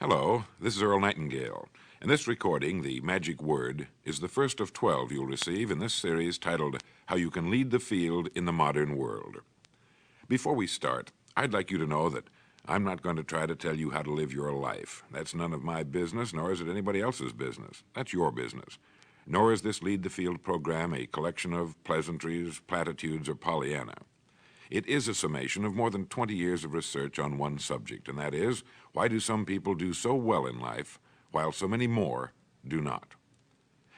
Hello, this is Earl Nightingale, and this recording, The Magic Word, is the first of 12 you'll receive in this series titled How You Can Lead the Field in the Modern World. Before we start, I'd like you to know that I'm not going to try to tell you how to live your life. That's none of my business, nor is it anybody else's business. That's your business. Nor is this Lead the Field program a collection of pleasantries, platitudes, or Pollyanna. It is a summation of more than 20 years of research on one subject, and that is, why do some people do so well in life, while so many more do not?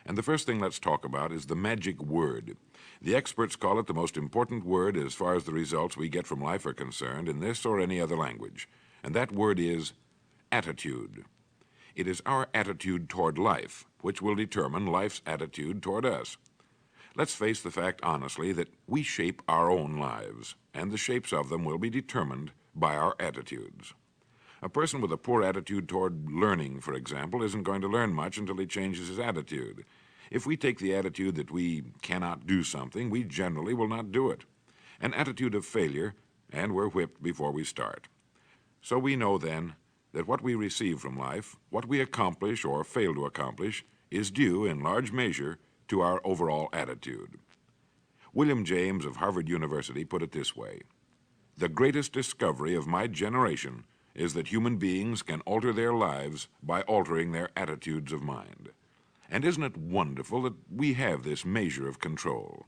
And the first thing let's talk about is the magic word. The experts call it the most important word as far as the results we get from life are concerned in this or any other language, and that word is attitude. It is our attitude toward life which will determine life's attitude toward us. Let's face the fact honestly that we shape our own lives, and the shapes of them will be determined by our attitudes. A person with a poor attitude toward learning, for example, isn't going to learn much until he changes his attitude. If we take the attitude that we cannot do something, we generally will not do it. An attitude of failure, and we're whipped before we start. So we know then that what we receive from life, what we accomplish or fail to accomplish, is due in large measure to our overall attitude. William James of Harvard University put it this way: "The greatest discovery of my generation is that human beings can alter their lives by altering their attitudes of mind." And isn't it wonderful that we have this measure of control?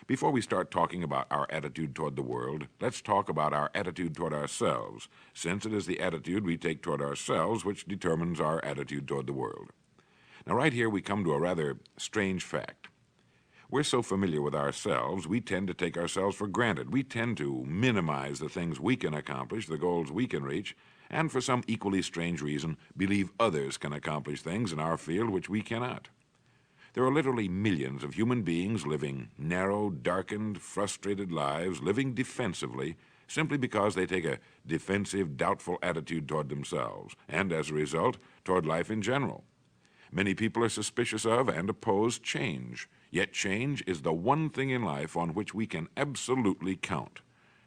Before we start talking about our attitude toward the world, let's talk about our attitude toward ourselves, since it is the attitude we take toward ourselves which determines our attitude toward the world. Now, right here we come to a rather strange fact. We're so familiar with ourselves, we tend to take ourselves for granted. We tend to minimize the things we can accomplish, the goals we can reach, and for some equally strange reason, believe others can accomplish things in our field which we cannot. There are literally millions of human beings living narrow, darkened, frustrated lives, living defensively, simply because they take a defensive, doubtful attitude toward themselves, and as a result, toward life in general. Many people are suspicious of and oppose change, yet change is the one thing in life on which we can absolutely count.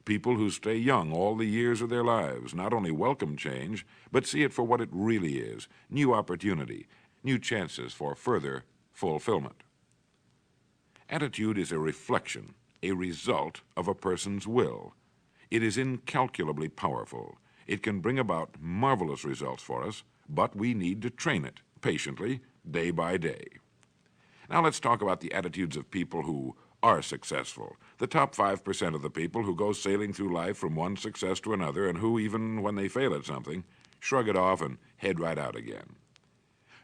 People who stay young all the years of their lives not only welcome change, but see it for what it really is: new opportunity, new chances for further fulfillment. Attitude is a reflection, a result of a person's will. It is incalculably powerful. It can bring about marvelous results for us, but we need to train it patiently, day by day. Now let's talk about the attitudes of people who are successful, the top 5% of the people who go sailing through life from one success to another and who, even when they fail at something, shrug it off and head right out again.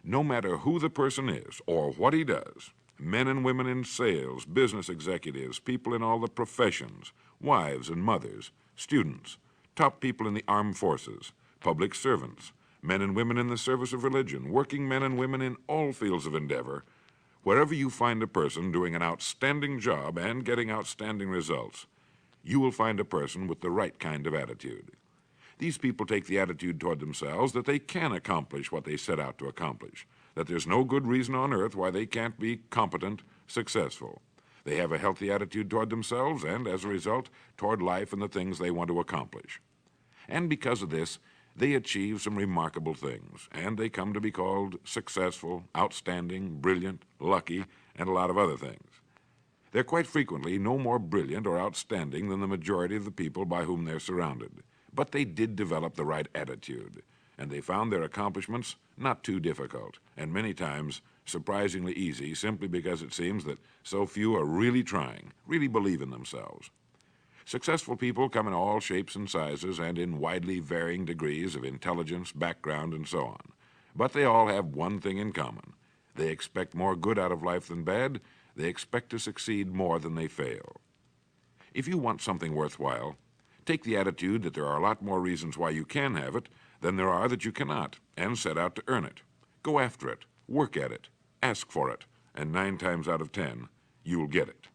No matter who the person is or what he does, men and women in sales, business executives, people in all the professions, wives and mothers, students, top people in the armed forces, public servants, men and women in the service of religion, working men and women in all fields of endeavor, wherever you find a person doing an outstanding job and getting outstanding results, you will find a person with the right kind of attitude. These people take the attitude toward themselves that they can accomplish what they set out to accomplish, that there's no good reason on earth why they can't be competent, successful. They have a healthy attitude toward themselves and, as a result, toward life and the things they want to accomplish. And because of this, they achieve some remarkable things, and they come to be called successful, outstanding, brilliant, lucky, and a lot of other things. They're quite frequently no more brilliant or outstanding than the majority of the people by whom they're surrounded. But they did develop the right attitude, and they found their accomplishments not too difficult, and many times surprisingly easy, simply because it seems that so few are really trying, really believe in themselves. Successful people come in all shapes and sizes and in widely varying degrees of intelligence, background, and so on. But they all have one thing in common. They expect more good out of life than bad. They expect to succeed more than they fail. If you want something worthwhile, take the attitude that there are a lot more reasons why you can have it than there are that you cannot, and set out to earn it. Go after it, work at it, ask for it, and 9 times out of 10, you'll get it.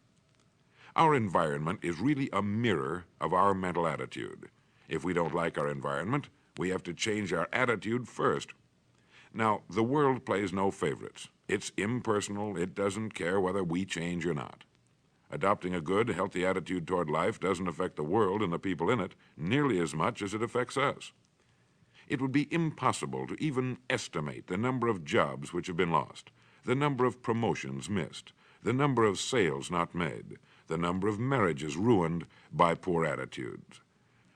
Our environment is really a mirror of our mental attitude. If we don't like our environment, we have to change our attitude first. Now, the world plays no favorites. It's impersonal. It doesn't care whether we change or not. Adopting a good, healthy attitude toward life doesn't affect the world and the people in it nearly as much as it affects us. It would be impossible to even estimate the number of jobs which have been lost, the number of promotions missed, the number of sales not made, the number of marriages ruined by poor attitudes.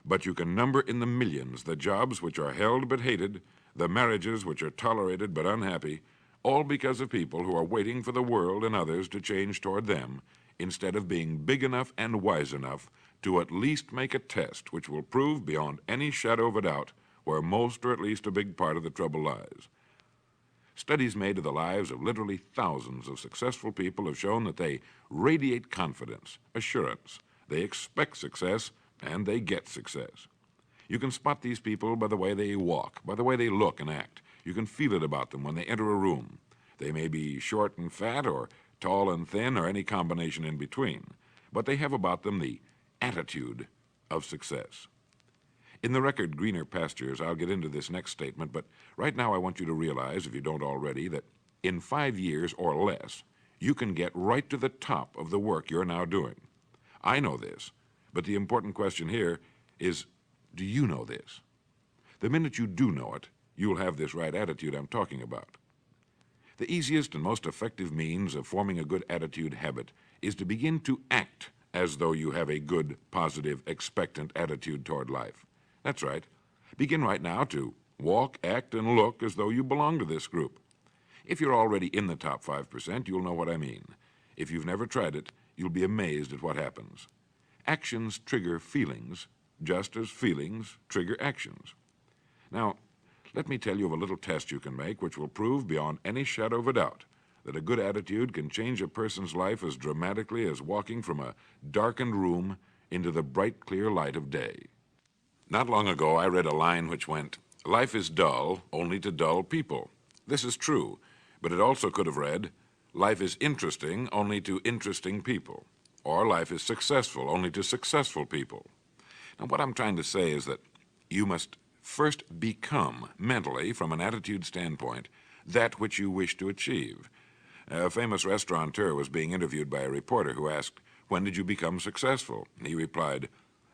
But you can number in the millions the jobs which are held but hated, the marriages which are tolerated but unhappy, all because of people who are waiting for the world and others to change toward them, instead of being big enough and wise enough to at least make a test which will prove beyond any shadow of a doubt where most or at least a big part of the trouble lies. Studies made of the lives of literally thousands of successful people have shown that they radiate confidence, assurance, they expect success, and they get success. You can spot these people by the way they walk, by the way they look and act. You can feel it about them when they enter a room. They may be short and fat, or tall and thin, or any combination in between, but they have about them the attitude of success. In the record Greener Pastures, I'll get into this next statement, but right now I want you to realize, if you don't already, that in 5 years or less, you can get right to the top of the work you're now doing. I know this, but the important question here is, do you know this? The minute you do know it, you'll have this right attitude I'm talking about. The easiest and most effective means of forming a good attitude habit is to begin to act as though you have a good, positive, expectant attitude toward life. That's right. Begin right now to walk, act, and look as though you belong to this group. If you're already in the top 5%, you'll know what I mean. If you've never tried it, you'll be amazed at what happens. Actions trigger feelings, just as feelings trigger actions. Now, let me tell you of a little test you can make which will prove beyond any shadow of a doubt that a good attitude can change a person's life as dramatically as walking from a darkened room into the bright, clear light of day. Not long ago, I read a line which went, "Life is dull only to dull people." This is true, but it also could have read, "Life is interesting only to interesting people," or "Life is successful only to successful people." Now, what I'm trying to say is that you must first become, mentally, from an attitude standpoint, that which you wish to achieve. A famous restaurateur was being interviewed by a reporter who asked, "When did you become successful?" He replied,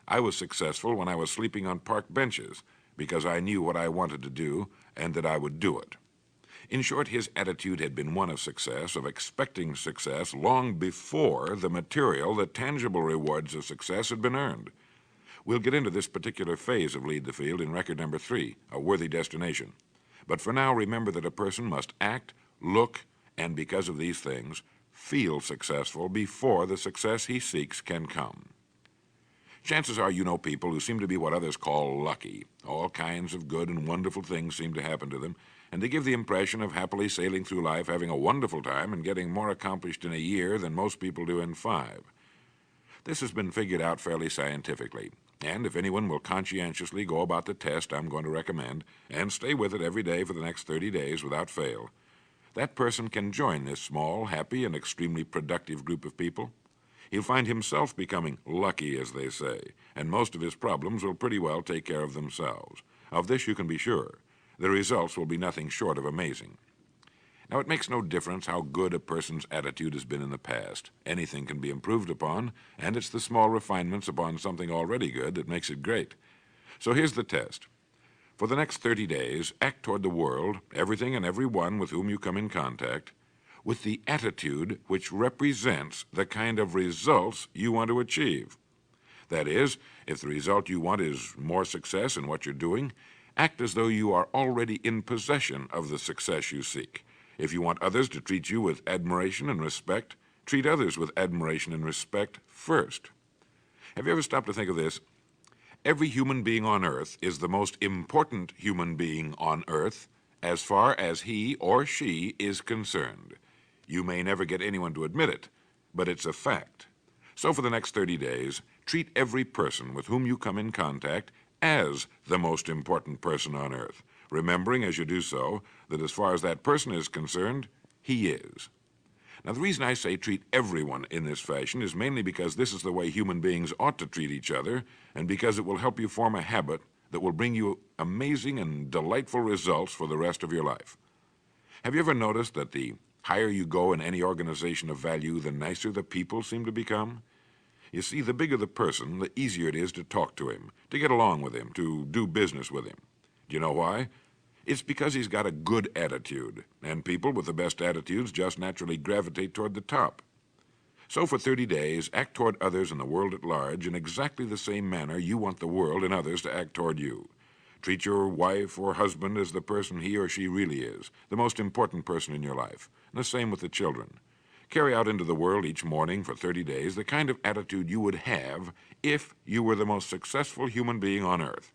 "I was successful when I was sleeping on park benches, because I knew what I wanted to do and that I would do it." In short, his attitude had been one of success, of expecting success, long before the material, the tangible rewards of success had been earned. We'll get into this particular phase of Lead the Field in record number 3, A Worthy Destination. But for now, remember that a person must act, look, and because of these things, feel successful before the success he seeks can come. Chances are you know people who seem to be what others call lucky. All kinds of good and wonderful things seem to happen to them, and they give the impression of happily sailing through life, having a wonderful time, and getting more accomplished in a year than most people do in 5. This has been figured out fairly scientifically, and if anyone will conscientiously go about the test I'm going to recommend, and stay with it every day for the next 30 days without fail, that person can join this small, happy, and extremely productive group of people. He'll find himself becoming lucky, as they say, and most of his problems will pretty well take care of themselves. Of this you can be sure. The results will be nothing short of amazing. Now, it makes no difference how good a person's attitude has been in the past. Anything can be improved upon, and it's the small refinements upon something already good that makes it great. So here's the test. For the next 30 days, act toward the world, everything and everyone with whom you come in contact, with the attitude which represents the kind of results you want to achieve. That is, if the result you want is more success in what you're doing, act as though you are already in possession of the success you seek. If you want others to treat you with admiration and respect, treat others with admiration and respect first. Have you ever stopped to think of this? Every human being on earth is the most important human being on earth as far as he or she is concerned. You may never get anyone to admit it, but it's a fact. So for the next 30 days, treat every person with whom you come in contact as the most important person on earth, remembering as you do so that as far as that person is concerned, he is. Now, the reason I say treat everyone in this fashion is mainly because this is the way human beings ought to treat each other, and because it will help you form a habit that will bring you amazing and delightful results for the rest of your life. Have you ever noticed that the higher you go in any organization of value, the nicer the people seem to become? You see, the bigger the person, the easier it is to talk to him, to get along with him, to do business with him. Do you know why? It's because he's got a good attitude, and people with the best attitudes just naturally gravitate toward the top. So for 30 days, act toward others and the world at large in exactly the same manner you want the world and others to act toward you. Treat your wife or husband as the person he or she really is, the most important person in your life, and the same with the children. Carry out into the world each morning for 30 days the kind of attitude you would have if you were the most successful human being on earth.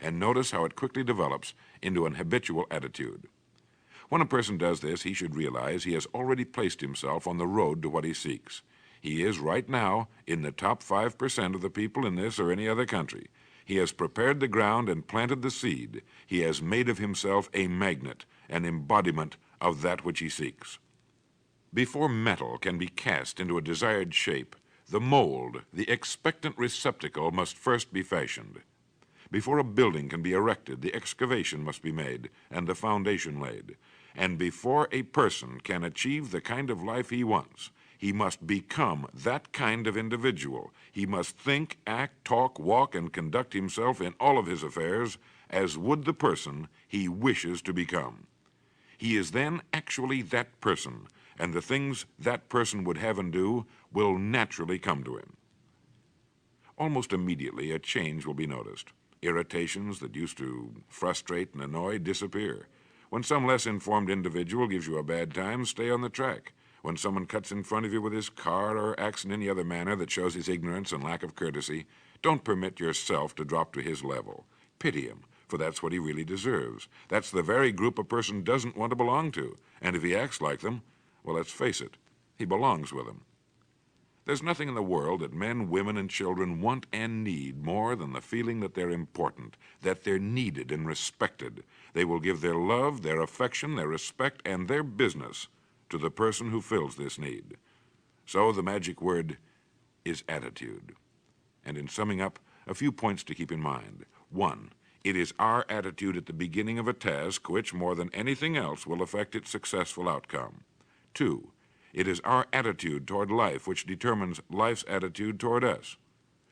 And notice how it quickly develops into an habitual attitude. When a person does this, he should realize he has already placed himself on the road to what he seeks. He is right now in the top 5% of the people in this or any other country. He has prepared the ground and planted the seed. He has made of himself a magnet, an embodiment of that which he seeks. Before metal can be cast into a desired shape, the mold, the expectant receptacle, must first be fashioned. Before a building can be erected, the excavation must be made and the foundation laid. And before a person can achieve the kind of life he wants, he must become that kind of individual. He must think, act, talk, walk, and conduct himself in all of his affairs as would the person he wishes to become. He is then actually that person, and the things that person would have and do will naturally come to him. Almost immediately, a change will be noticed. Irritations that used to frustrate and annoy disappear. When some less informed individual gives you a bad time, stay on the track. When someone cuts in front of you with his car or acts in any other manner that shows his ignorance and lack of courtesy, don't permit yourself to drop to his level. Pity him, for that's what he really deserves. That's the very group a person doesn't want to belong to. And if he acts like them, well, let's face it, he belongs with them. There's nothing in the world that men, women, and children want and need more than the feeling that they're important, that they're needed and respected. They will give their love, their affection, their respect, and their business to the person who fills this need. So the magic word is attitude. And in summing up, a few points to keep in mind. 1, it is our attitude at the beginning of a task which, more than anything else, will affect its successful outcome. 2, it is our attitude toward life which determines life's attitude toward us.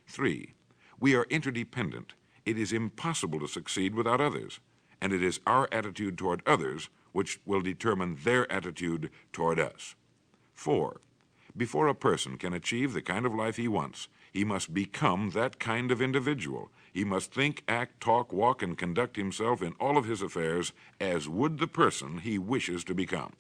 3, we are interdependent. It is impossible to succeed without others. And it is our attitude toward others which will determine their attitude toward us. 4, before a person can achieve the kind of life he wants, he must become that kind of individual. He must think, act, talk, walk, and conduct himself in all of his affairs as would the person he wishes to become.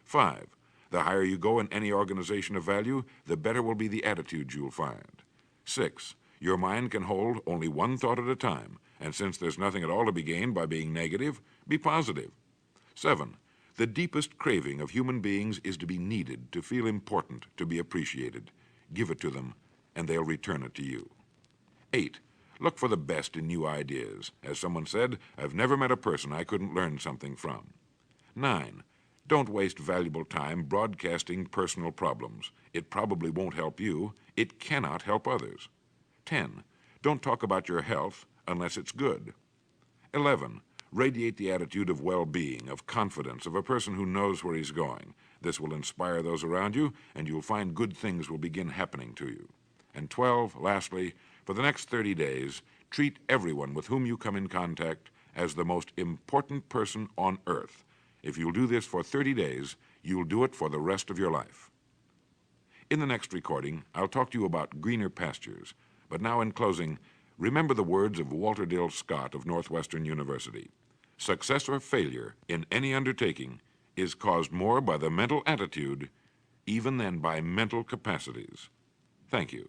5, the higher you go in any organization of value, the better will be the attitude you'll find. 6, your mind can hold only one thought at a time, and since there's nothing at all to be gained by being negative, be positive. 7, the deepest craving of human beings is to be needed, to feel important, to be appreciated. Give it to them, and they'll return it to you. 8, look for the best in new ideas. As someone said, I've never met a person I couldn't learn something from. 9, don't waste valuable time broadcasting personal problems. It probably won't help you. It cannot help others. 10, don't talk about your health unless it's good. 11, radiate the attitude of well-being, of confidence, of a person who knows where he's going. This will inspire those around you, and you'll find good things will begin happening to you. And 12, lastly, for the next 30 days, treat everyone with whom you come in contact as the most important person on earth. If you'll do this for 30 days, you'll do it for the rest of your life. In the next recording, I'll talk to you about greener pastures. But now, in closing, remember the words of Walter Dill Scott of Northwestern University. Success or failure in any undertaking is caused more by the mental attitude even than by mental capacities. Thank you.